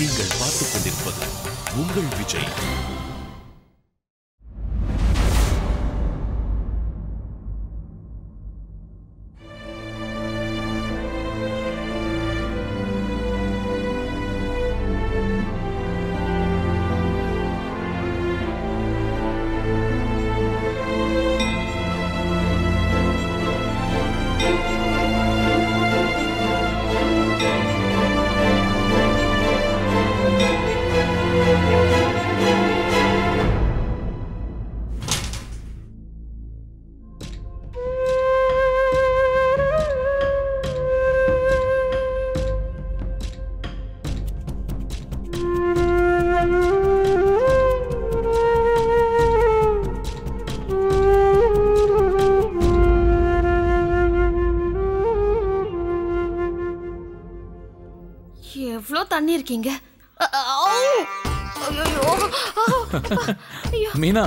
நீங்கள் பார்த்துக் கொண்டிருப்பது உங்கள் விஜய். எவ்வளோ தண்ணி இருக்கீங்க? மீனா,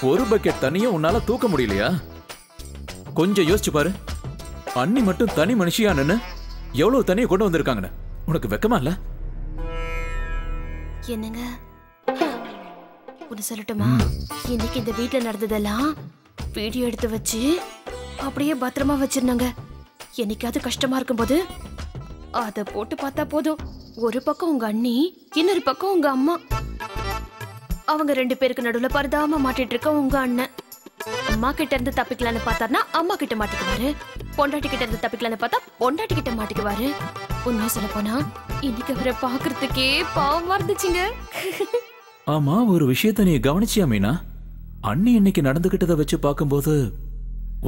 ஒரு பக்கெட் தண்ணியை உன்னால தூக்க முடியலையா? கொஞ்சம் யோசிச்சு பாரு. அண்ணி மட்டும் தனி மனுஷியா நின்னு எவ்வளவு தண்ணியை கொண்டு வந்திருக்காங்கன்னு உனக்கு வெக்கமா இல்ல? என்னங்க ஒன்னு சொல்லட்டுமா? இன்னைக்கு இந்த வீட்டுல நடந்ததெல்லாம் வீடியோ எடுத்து வச்சு அப்படியே பத்திரமா வச்சிருந்தாங்க. என்னைக்காவது கஷ்டமா இருக்கும்போது அத போட்டு பார்த்தா போதும். ஒரு பக்கம் உங்க அண்ணி, இன்னொரு பக்கம் உங்க அம்மா. அவங்க ரெண்டு பேருக்கு நடுவுல பரதாம மாட்டிட்டு இருக்க உங்க அண்ணன். அம்மா கிட்ட இருந்து தப்பிக்கலான்னு பார்த்தாருன்னா அம்மா கிட்ட மாட்டிக்குவாரு. பொண்டாட்டி கிட்ட இருந்து தப்பிக்கலான்னு பார்த்தா பொண்டாட்டி கிட்ட மாட்டிக்குவாரு. உண்மை சொல்ல போனா இன்னைக்கு அவரை பாக்குறதுக்கே பாவமா இருந்துச்சுங்க. ஆமா, ஒரு விஷயத்த நீ கவனிச்சியா மீனா? அண்ணி இன்னைக்கு நடந்துகிட்டதை வச்சு பார்க்கும்போது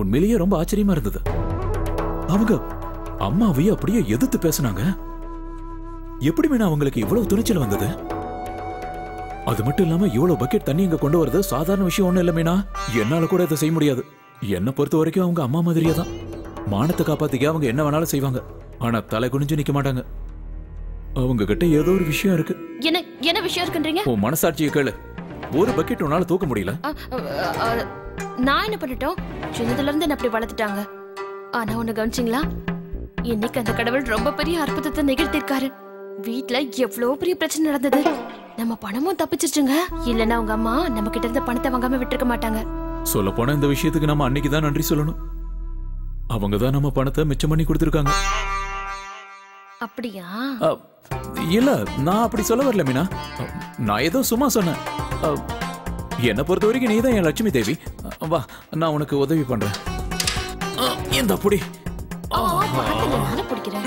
உண்மையிலேயே ரொம்ப ஆச்சரியமா இருந்தது. அவங்க அம்மாவையே அப்படியே எதிர்த்து பேசினாங்க. எப்படி மீனா அவங்களுக்கு இவ்வளவு துணிச்சல் வந்தது? அது மட்டும் இல்லாம இவ்வளவு பக்கெட் தண்ணி இங்க கொண்டு வரது சாதாரண விஷயம் ஒண்ணு இல்ல மீனா. என்னால கூட இதை செய்ய முடியாது. என்ன பொறுத்த வரைக்கும் அவங்க அம்மா மாதிரியே தான். மானத்தை காப்பாத்திக்க அவங்க என்ன வேணாலும் செய்வாங்க. ஆனா தலை குனிஞ்சு நிக்க மாட்டாங்க. அவங்க கிட்ட ஏதோ ஒரு விஷயம் இருக்கு. என்ன விஷயம் இருக்குன்றீங்க? உன் மனசாட்சியை கேளு. ஒரு பக்கெட் உன்னால தூக்க முடியல. நான் என்ன பண்ணிட்டோம்? சின்னதுல இருந்து என்ன அப்படி வளர்த்துட்டாங்க. ஆனா ஒண்ணு கவனிச்சிங்களா? இன்னைக்கு அந்த கடவுள் ரொம்ப பெரிய அற்புதத்தை நிகழ்த்திருக்காரு. வீட்டுல எவ்வளவு பெரிய பிரச்சனை நடந்தது. நம்ம பணமும் தப்பிச்சிருச்சுங்க. இல்லன்னா உங்க அம்மா நம்ம கிட்ட இருந்து பணத்தை வாங்காம விட்டுருக்க மாட்டாங்க. சொல்ல போனா இந்த விஷயத்துக்கு நம்ம அன்னைக்கு தான் நன்றி சொல்லணும். அவங்க தான் நம்ம பணத்தை மிச்சம் பண்ணி கொடுத்திருக்காங்க. அப்படியா? இல்ல, நான் அப்படி சொல்ல வரல மீனா. நான் ஏதோ சும்மா சொன்னேன். என்ன பொறுத்த வரைக்கும் நீ தான் என் லட்சுமி தேவி. வா, நான் உனக்கு உதவி பண்றேன். இந்த புடி. நானே பிடிக்கிறேன்.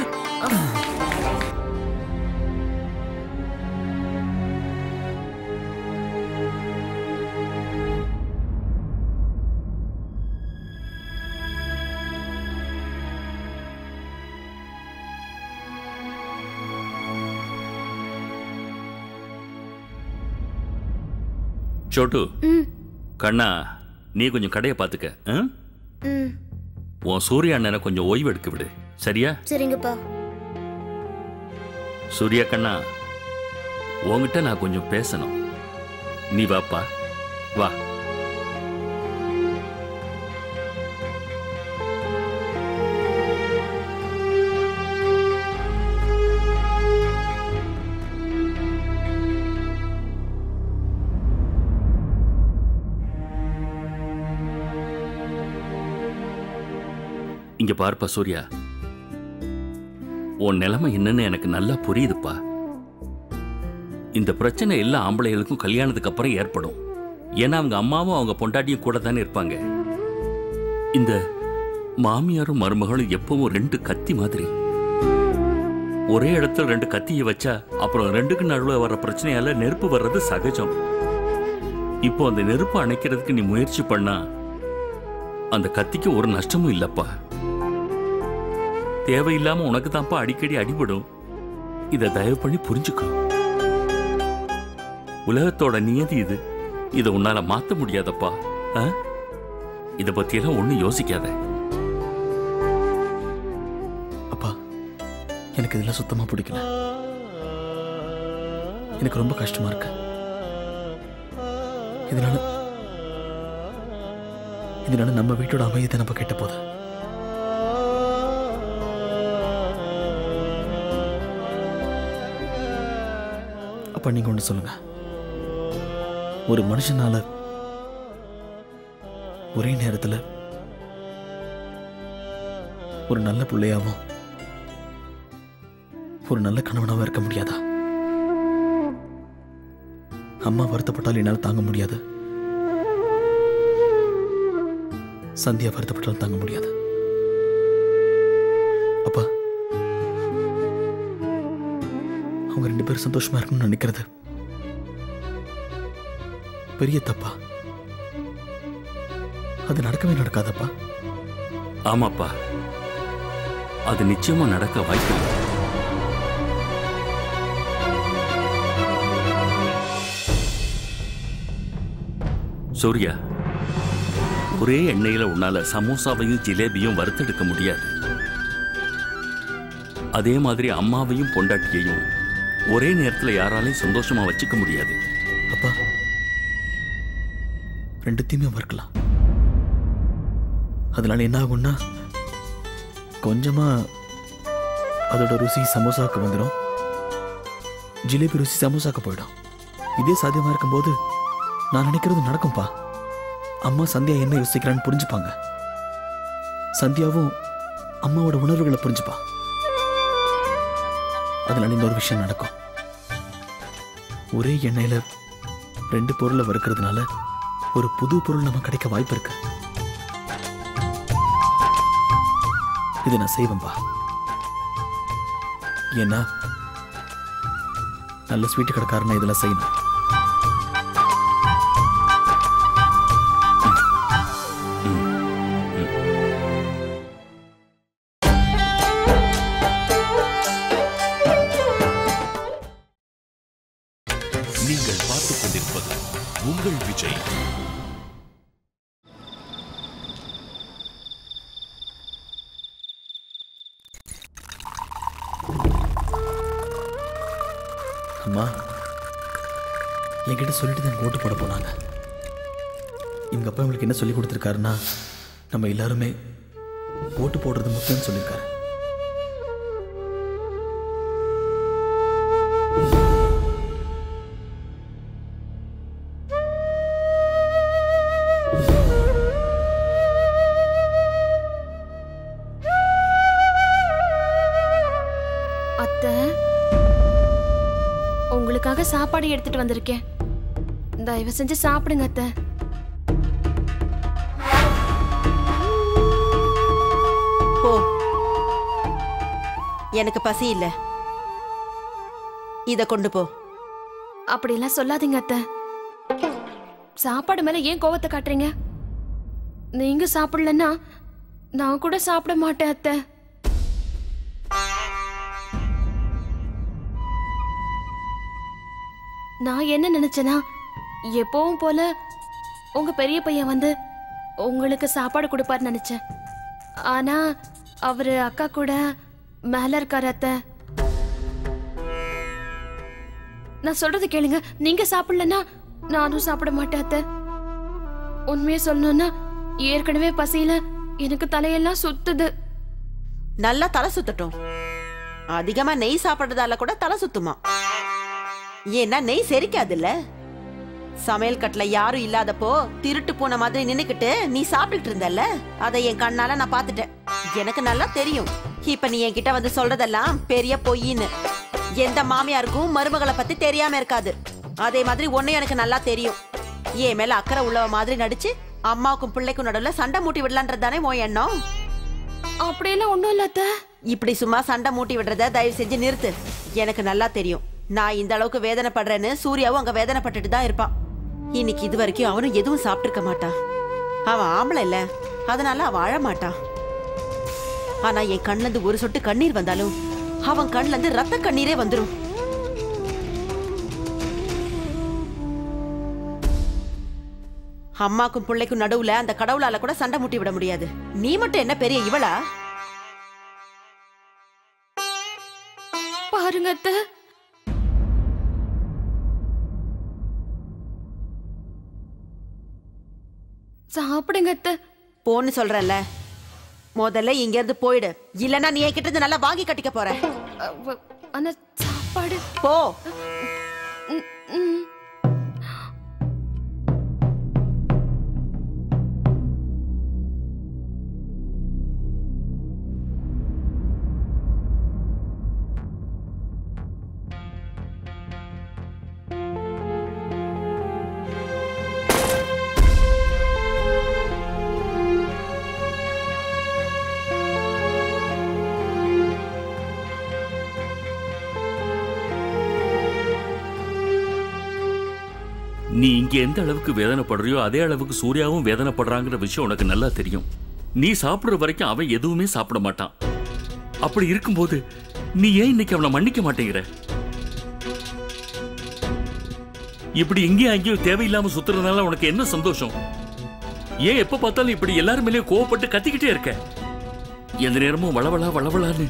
சோட்டு, கண்ணா, நீ கொஞ்சம் கடையை பார்த்துக்க. உன் சூர்யா அண்ணனை கொஞ்சம் ஓய்வு எடுக்க விடு, சரியா? சரிங்கப்பா. சூர்யா கண்ணா, உன்கிட்ட நான் கொஞ்சம் பேசணும். நீ வாப்பா, வா. இங்க பார்ப்பா சூர்யா, உன் நிலைமை என்னன்னு எனக்கு நல்லா புரியுதுப்பா. இந்த பிரச்சனை எல்லா ஆம்பளைகளுக்கும் கல்யாணத்துக்கு அப்புறம் ஏற்படும். ஏன்னா அவங்க அம்மாவும் அவங்க பொண்டாட்டியும் கூட தானே இருப்பாங்க. இந்த மாமியாரும் மருமகளும் எப்பவும் ரெண்டு கத்தி மாதிரி. ஒரே இடத்துல ரெண்டு கத்தியை வச்சா அப்புறம் ரெண்டுக்கு நடுவில் வர்ற பிரச்சனையால நெருப்பு வர்றது சகஜம். இப்போ அந்த நெருப்பு அணைக்கிறதுக்கு நீ முயற்சி பண்ணா அந்த கத்திக்கு ஒரு நஷ்டமும் இல்லப்பா. தேவையில்லாம உனக்கு தான்ப்பா அடிக்கடி அடிபடும். இதை தயவு பண்ணி புரிஞ்சுக்கோ. உலகத்தோட நியதி இது. இதை உன்னால மாத்த முடியாதப்பா. இதை பத்தியெல்லாம் ஒன்னும் யோசிக்காத. அப்பா, எனக்கு இதெல்லாம் சுத்தமா பிடிக்கல. எனக்கு ரொம்ப கஷ்டமா இருக்கு. இதனால நம்ம வீட்டோட அமைதியை நம்ம கெட்ட போது. அப்பா நீங்க ஒன்று சொல்லுங்க, ஒரு மனுஷனால ஒரே நேரத்தில் ஒரு நல்ல பிள்ளையாவும் ஒரு நல்ல கணவனாவும் இருக்க முடியாதா? அம்மா வருத்தப்பட்டால் என்னால் தாங்க முடியாது, சந்தியா வருத்தப்பட்டாலும் தாங்க முடியாது. அப்பா அவங்க 2 பேரும் சந்தோஷமா இருக்கணும்னு நினைக்கிறது பெரிய தப்பா? அது நடக்கவே நடக்காதப்பா. ஆமாப்பா, அது நிச்சயமா நடக்க வாய்ப்பு இல்லை. சூர்யா, ஒரே எண்ணெயில உன்னால சமோசாவையும் ஜிலேபியும் வறுத்தெடுக்க முடியாது. அதே மாதிரி அம்மாவையும் பொண்டாட்டியையும் ஒரே நேரத்தில் யாராலையும் சந்தோஷமா வச்சுக்க முடியாது. அப்பா 2த்தையுமே வறுக்கலாம். அதனால என்ன ஆகும்னா, கொஞ்சமா அதோட ருசி சமோசாக்கு வந்துடும், ஜிலேபி ருசி சமோசாக்கு போயிடும். இதே சாத்தியமா இருக்கும்போது நான் நினைக்கிறது நடக்கும்பா. அம்மா சந்தியா என்ன யோசிக்கிறான்னு புரிஞ்சுப்பாங்க, சந்தியாவும் அம்மாவோட உணர்வுகளை புரிஞ்சுப்பா. அதனால இன்னொரு விஷயம் நடக்கும். ஒரே எண்ணெயில 2 பொருளை வறுக்கிறதுனால ஒரு புது பொருள் நம்ம கிடைக்க வாய்ப்பு இருக்கு. இது நான் செய்வேன்பா. ஏன்னா நல்ல ஸ்வீட் கடைக்காரனா இதெல்லாம் செய்யணும். நீங்கள் பார்த்துக் கொண்டிருப்பது உங்கள் விஜய். அம்மா என்கிட்ட சொல்லிட்டு தான் ஓட்டு போட போனாங்க. எங்க அப்பா உங்களுக்கு என்ன சொல்லி கொடுத்துருக்காருன்னா, நம்ம எல்லாருமே ஓட்டு போடுறது முக்கியம்னு சொல்லியிருக்காரு. உங்களுக்காக சாப்பாடு எடுத்துட்டு வந்திருக்கேன், தயவு செஞ்சு சாப்பிடுங்க அத்தை. போ, எனக்கு பசி இல்ல, இத கொண்டு போ. அப்படியெல்லாம் சொல்லாதீங்க அத்தை. சாப்பாடு மேல ஏன் கோவத்தை காட்டுறீங்க? நீங்க சாப்பிடலன்னா நான் கூட சாப்பிட மாட்டேன் அத்தை. நான் என்ன நினைச்சேனா, எப்பவும் போல உங்க பெரிய பையன் வந்து உங்களுக்கு சாப்பாடு கொடுப்பாரு நினைச்சேன். ஆனா அவரு அக்கா கூட மேல இருக்காரு அத்தை. நான் சொல்றது கேளுங்க, நீங்க சாப்பிடலன்னா நானும் சாப்பிட மாட்டேன் அத்தை. உண்மையை சொல்லணும்னா ஏற்கனவே பசியில எனக்கு தலையெல்லாம் சுத்துது. நல்லா தலை சுத்தட்டும். அதிகமா நெய் சாப்பிடுறதால கூட தலை சுத்துமா? ஏன்னா நெய் செரிக்காதுல்ல. சமையல் கட்டுல யாரும் இல்லாதப்போ திருட்டு போன மாதிரி நின்னுக்கிட்டு நீ சாப்பிட்டுட்டு இருந்தல்ல, அதை என் கண்ணால நான் பாத்துட்டேன். எனக்கு நல்லா தெரியும் இப்ப நீ என்கிட்ட வந்து சொல்றதெல்லாம் பெரிய பொய்ன்னு. எந்த மாமியாருக்கும் மருமகளை பத்தி தெரியாம இருக்காது. அதே மாதிரி ஒன்னும் எனக்கு நல்லா தெரியும். என் மேல அக்கறை உள்ளவ மாதிரி நடிச்சு அம்மாவுக்கும் பிள்ளைக்கும் நடுவுல சண்டை மூட்டி விடலான்றதானே உன் எண்ணம்? அப்படியெல்லாம் ஒண்ணும் இல்ல அத்தை. இப்படி சும்மா சண்டை மூட்டி விடுறத தயவு செஞ்சு நிறுத்து. எனக்கு நல்லா தெரியும் நான் இந்த அளவுக்கு வேதனைப்படுறேன்னு. சூர்யாவும் அங்க வேதனைப்பட்டுட்டு தான் இருப்பான். இன்னைக்கு இது வரைக்கும் அவனும் எதுவும் சாப்பிட்டுருக்க மாட்டான். அவன் ஆம்பளை இல்ல, அதனால அவன் அழ மாட்டான். ஆனா என் கண்ணுல இருந்து ஒரு சொட்டு கண்ணீர் வந்தாலும் அவன் கண்ணுல இருந்து ரத்த கண்ணீரே வந்துரும். அம்மாக்கும் பிள்ளைக்கும் நடுவுல அந்த கடவுளால கூட சண்டை மூட்டி விட முடியாது. நீ மட்டும் என்ன பெரிய இவளா? பாருங்க அத்தை, சாப்பிடுங்க அத்தை. போன்னு சொல்றல, முதல்ல இங்க இருந்து போயிடு. இல்லன்னா நீ என்கிட்ட இருந்து நல்லா வாங்கி கட்டிக்க போற. ஆனா சாப்பாடு போ. நீ இங்க எந்த அளவுக்கு வேதனைப்படுறியோ அதே அளவுக்கு சூர்யாவும் வேதனைப்படுறாங்கிற விஷயம் உனக்கு நல்லா தெரியும். நீ சாப்பிடுற வரைக்கும் அவன் எதுவுமே சாப்பிட மாட்டான். அப்படி இருக்கும்போது நீ ஏன் இன்னைக்கு அவனை மன்னிக்க மாட்டேங்கிற? இப்படி இங்கேயும் அங்கேயும் தேவையில்லாம சுத்துறதுனால உனக்கு என்ன சந்தோஷம்? ஏன் எப்ப பார்த்தாலும் இப்படி எல்லாரும் மேலேயும் கோவப்பட்டு கத்திக்கிட்டே இருக்க? எந்த நேரமும் வளவளா வளவளான்னு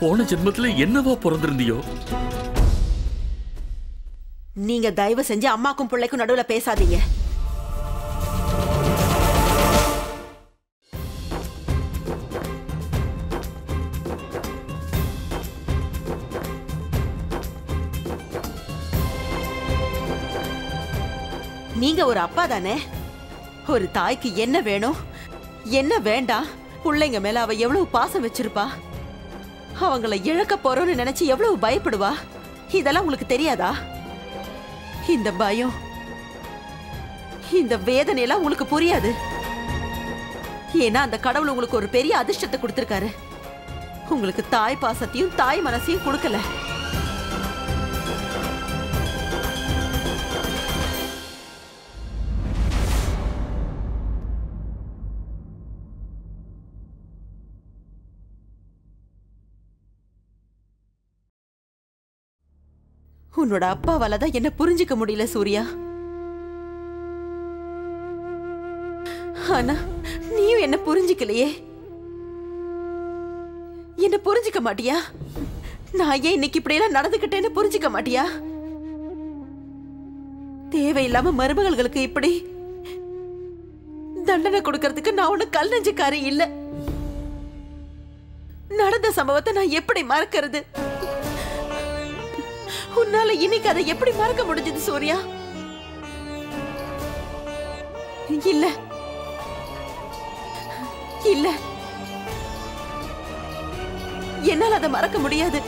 போன ஜென்மத்துல என்னவா பிறந்திருந்தியோ? நீங்க தயவு செஞ்சு அம்மாக்கும் பிள்ளைக்கும் நடுவுல பேசாதீங்க. நீங்க ஒரு அப்பா தானே. ஒரு தாய்க்கு என்ன வேணும் என்ன வேண்டாம், பிள்ளைங்க மேல அவ எவ்வளவு பாசம் வச்சிருப்பா, அவங்கள இழக்க போறோம்னு நினைச்சு எவ்வளவு பயப்படுவா, இதெல்லாம் உங்களுக்கு தெரியாதா? இந்த பயம் இந்த வேதனை எல்லாம் உங்களுக்கு புரியாது. ஏன்னா அந்த கடவுள் உங்களுக்கு ஒரு பெரிய அதிர்ஷ்டத்தை கொடுத்திருக்காரு. உங்களுக்கு தாய் பாசத்தையும் தாய் மனசையும் கொடுக்கல. உன்னோட அப்பாவாலதான் என்ன புரிஞ்சுக்க முடியல சூர்யா. ஆனா நீயும் என்ன புரிஞ்சுக்கலையே. என்ன புரிஞ்சுக்க மாட்டியா? நான் ஏன் இன்னைக்கு இப்படி எல்லாம் நடந்துகிட்டேன்னு புரிஞ்சுக்க மாட்டியா? தேவையில்லாம மருமகளுக்கு இப்படி தண்டனை கொடுக்கறதுக்கு நான் ஒண்ணு கல் நெஞ்சுக்காரி இல்ல. நடந்த சம்பவத்தை நான் எப்படி மறக்கிறது? உன்னால இன்னைக்கு அதை எப்படி மறக்க முடிஞ்சது சூர்யா? இல்ல இல்ல, என்னால் அதை மறக்க முடியாது.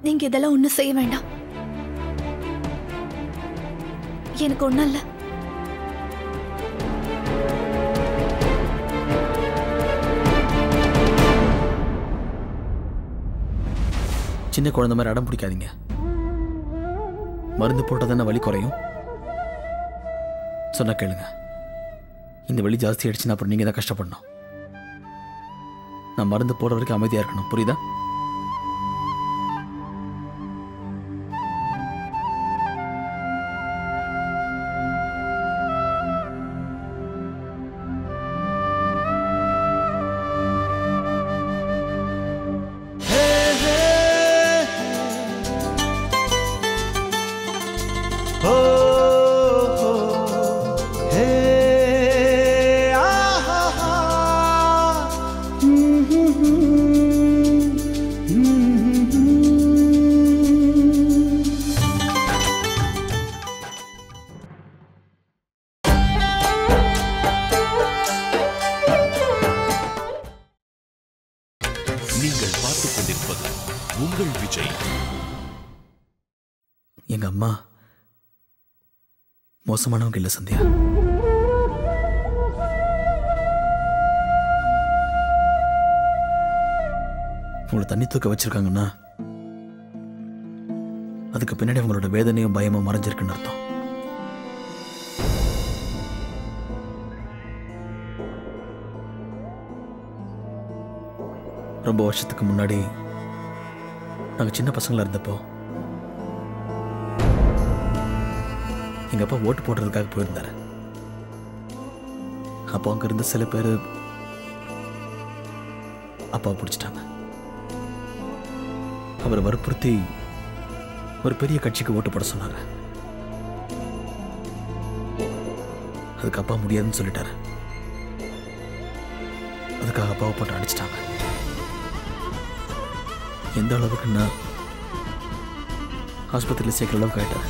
நீங்க இதெல்லாம் ஒண்ணும் செய்ய வேண்டாம். எனக்கு ஒண்ணும் இல்ல. சின்ன குழந்தை மாதிரி அடம் பிடிக்காதீங்க. மருந்து போட்டால் தானே வலி குறையும். சொன்னா கேளுங்க. இந்த வலி ஜாஸ்தி ஆயிடுச்சுன்னா அப்புறம் நீங்கள் தான் கஷ்டப்படணும். நான் மருந்து போடுற வரைக்கும் அமைதியாக இருக்கணும். புரியுதா? நீங்கள் பார்த்துக் கொண்டிருப்பது உங்கள் விஜய். எங்க அம்மா மோசமானவங்க இல்ல சந்தியா. உங்களை தண்ணி தூக்க வச்சிருக்காங்கன்னா அதுக்கு பின்னாடி அவங்களோட வேதனையும் பயமும் மறைஞ்சிருக்குன்னு அர்த்தம். ரொம்ப வருஷத்துக்கு முன்னாடி நாங்க சின்ன பசங்களா இருந்தப்போ எங்க அப்பா ஓட்டு போடுறதுக்காக போயிருந்தாரு. அப்போ அங்க இருந்த சில பேர் அப்பாவை பிடிச்சிட்டாங்க. அவரை வற்புறுத்தி ஒரு பெரிய கட்சிக்கு ஓட்டு போட சொன்னாங்க. அதுக்கு அப்பா முடியாதுன்னு சொல்லிட்டாரு. அதுக்காக அப்பாவை போட்டு அடிச்சிட்டாங்க. எந்த அளவுக்குன்னா ஆஸ்பத்திரியில் சேர்க்கிற அளவுக்கு ஆயிட்டாரு.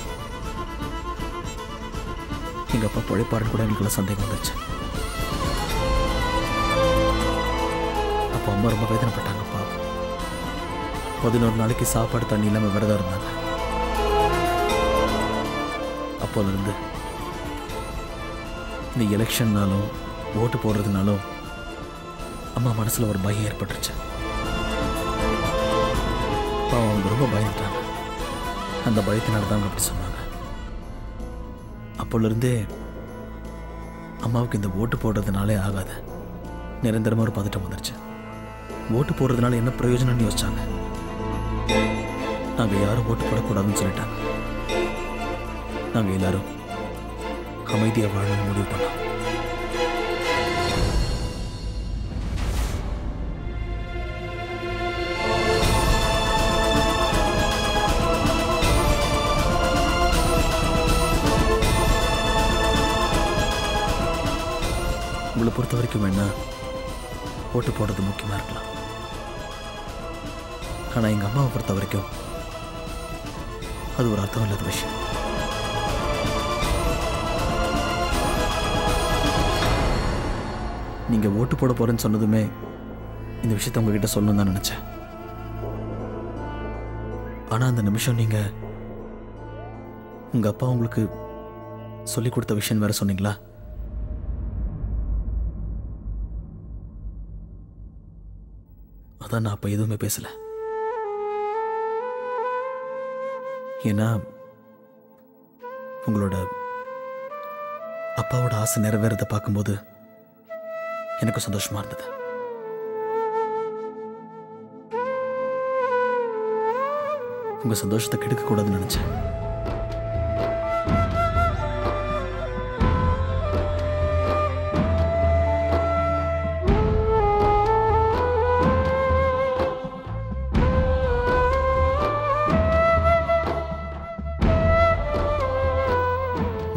எங்க அப்பா பழைப்பாருன்னு கூட எங்களுக்குள்ள சந்தேகம் வந்துருச்சு. அப்போ அம்மா ரொம்ப வேதனைப்பட்டாங்கப்பா. 11 நாளைக்கு சாப்பாடு தண்ணி இல்லாமல் விரதம் இருந்தாங்க. அப்போதுலேருந்து இந்த எலெக்ஷன்னாலும் ஓட்டு போடுறதுனாலும் அம்மா மனசில் ஒரு பயம் ஏற்பட்டுருச்சு. அவங்க ரொம்ப பயந்துட்டாங்க. அந்த பயத்தினால தான் அவங்க அப்படி சொன்னாங்க. அப்போலேருந்தே அம்மாவுக்கு இந்த ஓட்டு போடுறதுனாலே ஆகாது, நிரந்தரமாக ஒரு பதட்டம் வந்துருச்சு. ஓட்டு போடுறதுனால என்ன பிரயோஜனம்னு யோசிச்சாங்க. நாங்கள் யாரும் ஓட்டு போடக்கூடாதுன்னு சொல்லிட்டாங்க. நாங்கள் எல்லாரும் அமைதியாக வாழணும்னு முடிவு பண்ணோம். உங்களை பொறுத்த வரைக்கும் வேணா ஓட்டு போடுறது முக்கியமாக இருக்கலாம். ஆனால் எங்கள் அம்மாவை பொறுத்த வரைக்கும் அது ஒரு அர்த்தம் இல்லாத விஷயம். நீங்கள் ஓட்டு போட போகிறேன்னு சொன்னதுமே இந்த விஷயத்தை உங்ககிட்ட சொல்லணும்னு தான் நினச்சேன். ஆனால் அந்த நிமிஷம் நீங்கள் உங்கள் அப்பா உங்களுக்கு சொல்லி கொடுத்த விஷயம் வேற சொன்னீங்களா? அதான் நான் அப்போ எதுவுமே பேசல. ஏன்னா உங்களோட அப்பாவோட ஆசை நிறைவேறதை பார்க்கும்போது எனக்கு சந்தோஷமா இருந்தது. உங்க சந்தோஷத்தை கெடுக்க கூடாதுன்னு நினைச்சேன்.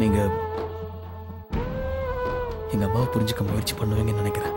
நீங்க எங்க அம்மாவை புரிஞ்சுக்க முயற்சி பண்ணுவீங்கன்னு நினைக்கிறேன்.